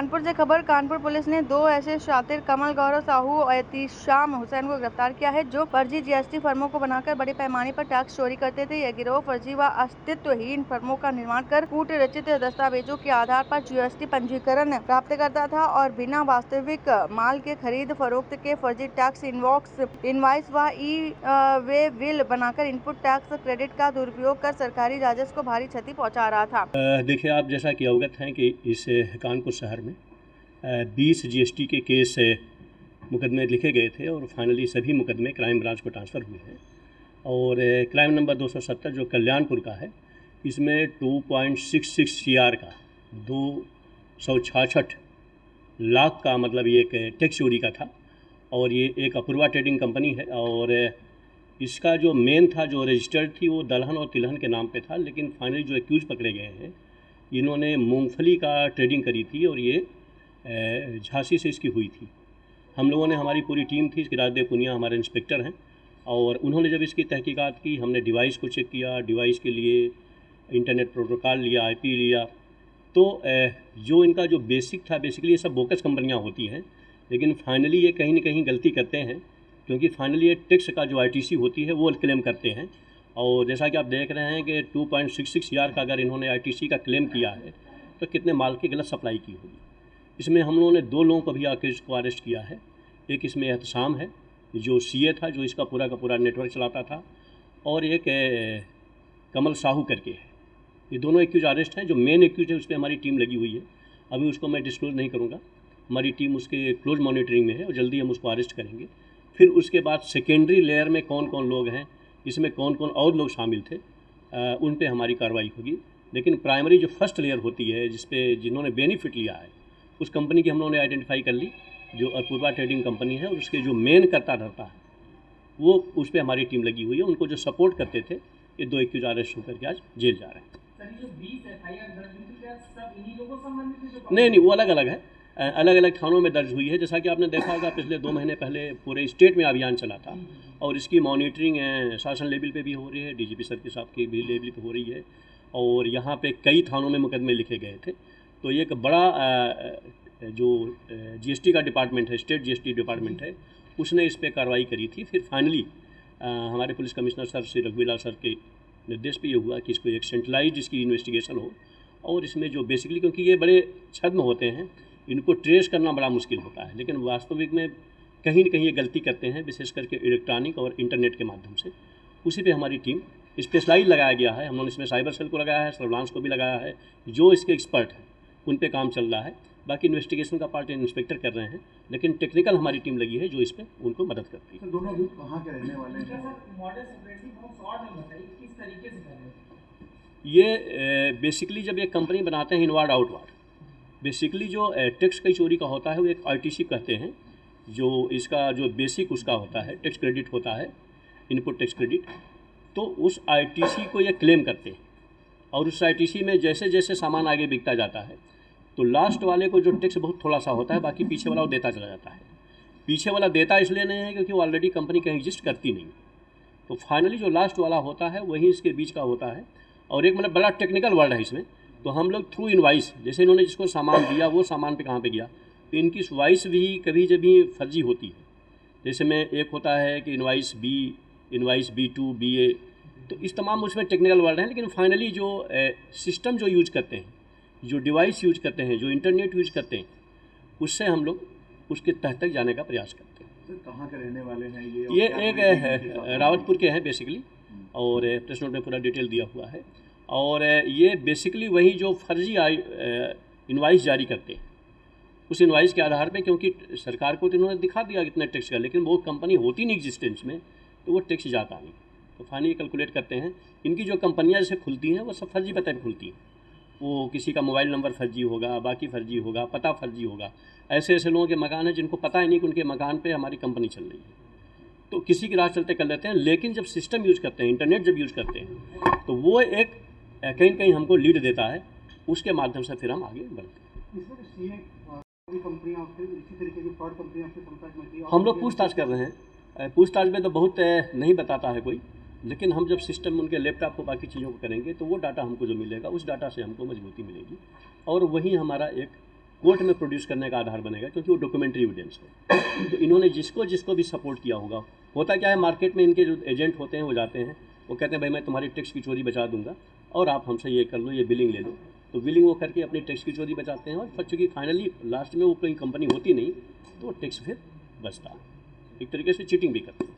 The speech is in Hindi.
कानपुर से खबर। कानपुर पुलिस ने दो ऐसे शातिर कमल गौरव साहू और एहतिशाम हुसैन को गिरफ्तार किया है जो फर्जी जीएसटी फर्मों को बनाकर बड़े पैमाने पर टैक्स चोरी करते थे। यह गिरोह फर्जी व अस्तित्वहीन फर्मों का निर्माण कर कूट रचित दस्तावेजों के आधार पर जीएसटी पंजीकरण प्राप्त करता था और बिना वास्तविक माल के खरीद फरोख्त के फर्जी टैक्स इनवॉइस व वे बिल बनाकर इनपुट टैक्स क्रेडिट का दुरुपयोग कर सरकारी राजस्व को भारी क्षति पहुँचा रहा था। देखिए, आप जैसा कि अवगत हैं कि इस कानपुर शहर में 20 जीएसटी के केस मुकदमे लिखे गए थे और फाइनली सभी मुकदमे क्राइम ब्रांच को ट्रांसफ़र हुए हैं। और क्राइम नंबर 270 जो कल्याणपुर का है, इसमें 2.66 सीआर का 266 लाख का मतलब ये एक टैक्स चोरी का था। और ये एक अपूर्वा ट्रेडिंग कंपनी है और इसका जो मेन था, जो रजिस्टर्ड थी, वो दलहन और तिलहन के नाम पे था। लेकिन फाइनली जो एक्यूज पकड़े गए हैं, इन्होंने मूंगफली का ट्रेडिंग करी थी और ये झांसी से इसकी हुई थी। हम लोगों ने, हमारी पूरी टीम थी, इसके राजदेव पुनिया हमारे इंस्पेक्टर हैं, और उन्होंने जब इसकी तहकीकात की, हमने डिवाइस को चेक किया, डिवाइस के लिए इंटरनेट प्रोटोकॉल लिया, आईपी लिया, तो जो इनका जो बेसिक था, बेसिकली ये सब बोकस कंपनियाँ होती हैं, लेकिन फाइनली ये कहीं न कहीं गलती करते हैं, क्योंकि फाइनली ये टैक्स का जो आईटीसी होती है वो क्लेम करते हैं। और जैसा कि आप देख रहे हैं कि 2.66 सीआर का अगर इन्होंने आईटीसी का क्लेम किया है तो कितने माल की गलत सप्लाई की होगी। इसमें हम लोगों ने 2 लोगों को भी आकेश को अरेस्ट किया है। एक इसमें एहतसाम है जो सीए था, जो इसका पूरा का पूरा नेटवर्क चलाता था, और एक कमल साहू करके है। ये दोनों एक्यूज अरेस्ट हैं। जो मेन एक्यूज है उस पर हमारी टीम लगी हुई है। अभी उसको मैं डिस्क्लोज नहीं करूँगा, हमारी टीम उसके क्लोज मॉनिटरिंग में है और जल्दी हम उसको अरेस्ट करेंगे। फिर उसके बाद सेकेंडरी लेयर में कौन कौन लोग हैं, इसमें कौन कौन और लोग शामिल थे, उन पे हमारी कार्रवाई होगी। लेकिन प्राइमरी जो फर्स्ट लेयर होती है, जिन्होंने बेनिफिट लिया है, उस कंपनी की हम लोगों ने आइडेंटिफाई कर ली, जो अपूर्वा ट्रेडिंग कंपनी है, और उसके जो मेन करता धरता है वो, उस पर हमारी टीम लगी हुई है। उनको जो सपोर्ट करते थे, ये 2 एक्यूज अरेस्ट होकर के आज जेल जा रहे हैं। नहीं, वो अलग अलग है, अलग अलग थानों में दर्ज हुई है। जैसा कि आपने देखा होगा, पिछले 2 महीने पहले पूरे स्टेट में अभियान चला था और इसकी मॉनिटरिंग शासन लेवल पे भी हो रही है, डीजीपी सर के साथ की भी लेवल पे हो रही है, और यहाँ पे कई थानों में मुकदमे लिखे गए थे। तो ये एक बड़ा जो जीएसटी का डिपार्टमेंट है, स्टेट जीएसटी डिपार्टमेंट है, उसने इस पर कार्रवाई करी थी। फिर फाइनली हमारे पुलिस कमिश्नर सर श्री रघुवीर सर के निर्देश पे ये हुआ कि इसको एक सेंट्रलाइज इसकी इन्वेस्टिगेशन हो, और इसमें जो बेसिकली, क्योंकि ये बड़े छद्म होते हैं, इनको ट्रेस करना बड़ा मुश्किल होता है, लेकिन वास्तविक में कहीं न कहीं ये गलती करते हैं, विशेष करके इलेक्ट्रॉनिक और इंटरनेट के माध्यम से। उसी पे हमारी टीम स्पेशलाइज लगाया गया है। हम लोगों ने इसमें साइबर सेल को लगाया है, सर्विलांस को भी लगाया है, जो इसके एक्सपर्ट हैं उन पे काम चल रहा है। बाकी इन्वेस्टिगेशन का पार्ट इंस्पेक्टर कर रहे हैं, लेकिन टेक्निकल हमारी टीम लगी है जो इस पर उनको मदद करती है। दोनों ग्रुप कहाँ के रहने वाले हैं? ये बेसिकली जब एक कंपनी बनाते हैं इनवार्ड आउटवार्ड, बेसिकली जो टैक्स की चोरी का होता है वो एक आईटीसी कहते हैं, जो इसका जो बेसिक उसका होता है, टैक्स क्रेडिट होता है, इनपुट टैक्स क्रेडिट। तो उस आईटीसी को ये क्लेम करते हैं, और उस आईटीसी में जैसे जैसे सामान आगे बिकता जाता है, तो लास्ट वाले को जो टैक्स बहुत थोड़ा सा होता है, बाकी पीछे वाला वो देता चला जाता है। पीछे वाला देता इसलिए नहीं है क्योंकि वो ऑलरेडी कंपनी कहीं एग्जिस्ट करती नहीं। तो फाइनली जो लास्ट वाला होता है वही इसके बीच का होता है। और एक मतलब बड़ा टेक्निकल वर्ड है इसमें। तो हम लोग थ्रू इनवाइस, जैसे इन्होंने जिसको सामान दिया वो सामान पे कहाँ पे गया, तो इनकी इनवाइस भी कभी जब भी फर्जी होती है। जैसे में एक होता है कि इनवाइस B2 BA, तो इस तमाम उसमें टेक्निकल वर्ड हैं। लेकिन फाइनली जो सिस्टम जो यूज करते हैं, जो डिवाइस यूज करते हैं, जो इंटरनेट यूज करते हैं, उससे हम लोग उसके तह तक जाने का प्रयास करते हैं। सर, कहाँ के रहने वाले हैं ये एक रावतपुर के हैं बेसिकली, और प्रेस नोट में पूरा डिटेल दिया हुआ है। और ये बेसिकली वही जो फर्जी इनवाइस जारी करते हैं, उस इनवाइस के आधार पे, क्योंकि सरकार को तो इन्होंने दिखा दिया कितना टैक्स का, लेकिन वो कंपनी होती नहीं एग्जिस्टेंस में, तो वो टैक्स जाता नहीं। तो फाइनली कैलकुलेट करते हैं। इनकी जो कंपनियां जैसे खुलती हैं वो सब फर्जी पते पे खुलती हैं। वो किसी का मोबाइल नंबर फर्जी होगा, बाकी फर्जी होगा, पता फर्जी होगा। ऐसे ऐसे लोगों के मकान हैं जिनको पता ही नहीं कि उनके मकान पे हमारी कंपनी चल रही है, तो किसी की राह चलते कर लेते हैं। लेकिन जब सिस्टम यूज करते हैं, इंटरनेट जब यूज करते हैं, तो वो एक कहीं कहीं हमको लीड देता है, उसके माध्यम से फिर हम आगे बढ़ते हैं। हम लोग पूछताछ कर रहे हैं। पूछताछ में तो बहुत नहीं बताता है कोई, लेकिन हम जब सिस्टम उनके लैपटॉप को बाकी चीज़ों को करेंगे तो वो डाटा हमको जो मिलेगा, उस डाटा से हमको मजबूती मिलेगी, और वही हमारा एक कोर्ट में प्रोड्यूस करने का आधार बनेगा, क्योंकि वो डॉक्यूमेंट्री एविडेंस है। तो इन्होंने जिसको जिसको भी सपोर्ट किया होगा, होता क्या है मार्केट में इनके जो एजेंट होते हैं वो जाते हैं, वो कहते हैं भाई मैं तुम्हारी टैक्स की चोरी बचा दूंगा और आप हमसे ये कर लो, ये बिलिंग ले लो। तो बिलिंग वो करके अपनी टैक्स की चोरी बचाते हैं, और चूँकि फाइनली लास्ट में वो कोई कंपनी होती नहीं तो टैक्स फिर बचता है, एक तरीके से चीटिंग भी करते हैं।